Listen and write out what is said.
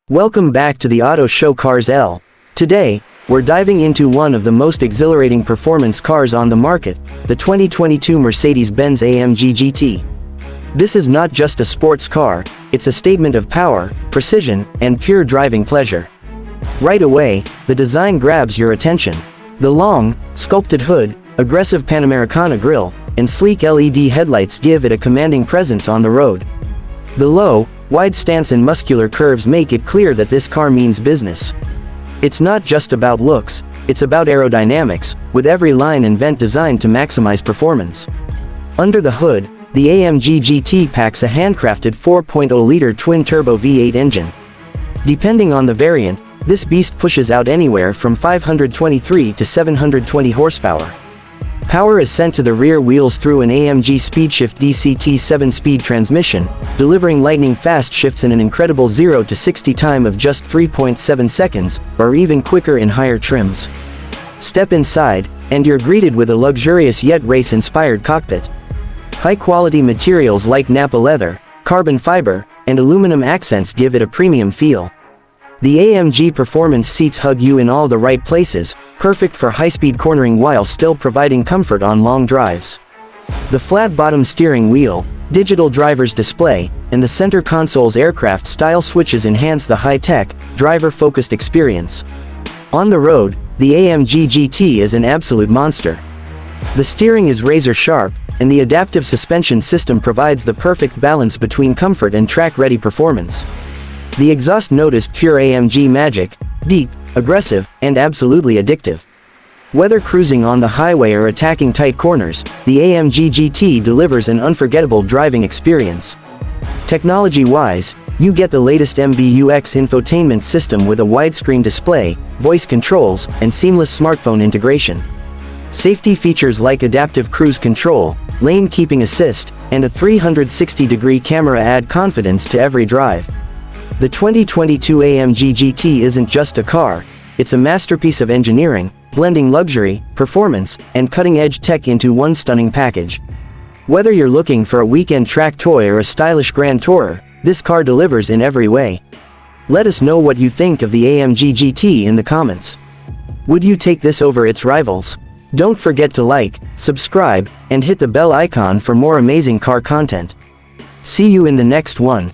Welcome back to the Auto Show Cars L. Today, we're diving into one of the most exhilarating performance cars on the market, the 2022 Mercedes-Benz AMG GT. This is not just a sports car, it's a statement of power, precision, and pure driving pleasure. Right away, the design grabs your attention. The long, sculpted hood, aggressive Panamericana grille, and sleek LED headlights give it a commanding presence on the road. The low, wide stance and muscular curves make it clear that this car means business. It's not just about looks, it's about aerodynamics, with every line and vent designed to maximize performance. Under the hood, the AMG GT packs a handcrafted 4.0-liter twin-turbo V8 engine. Depending on the variant, this beast pushes out anywhere from 523 to 720 horsepower. Power is sent to the rear wheels through an AMG SpeedShift DCT 7-speed transmission, delivering lightning-fast shifts in an incredible 0 to 60 time of just 3.7 seconds, or even quicker in higher trims. Step inside, and you're greeted with a luxurious yet race-inspired cockpit. High-quality materials like Nappa leather, carbon fiber, and aluminum accents give it a premium feel. The AMG performance seats hug you in all the right places, perfect for high-speed cornering while still providing comfort on long drives. The flat-bottom steering wheel, digital driver's display, and the center console's aircraft-style switches enhance the high-tech, driver-focused experience. On the road, the AMG GT is an absolute monster. The steering is razor-sharp, and the adaptive suspension system provides the perfect balance between comfort and track-ready performance. The exhaust note is pure AMG magic, deep, aggressive, and absolutely addictive. Whether cruising on the highway or attacking tight corners, the AMG GT delivers an unforgettable driving experience. Technology-wise, you get the latest MBUX infotainment system with a widescreen display, voice controls, and seamless smartphone integration. Safety features like adaptive cruise control, lane keeping assist, and a 360-degree camera add confidence to every drive. The 2022 AMG GT isn't just a car, it's a masterpiece of engineering, blending luxury, performance, and cutting-edge tech into one stunning package. Whether you're looking for a weekend track toy or a stylish grand tourer, this car delivers in every way. Let us know what you think of the AMG GT in the comments. Would you take this over its rivals? Don't forget to like, subscribe, and hit the bell icon for more amazing car content. See you in the next one.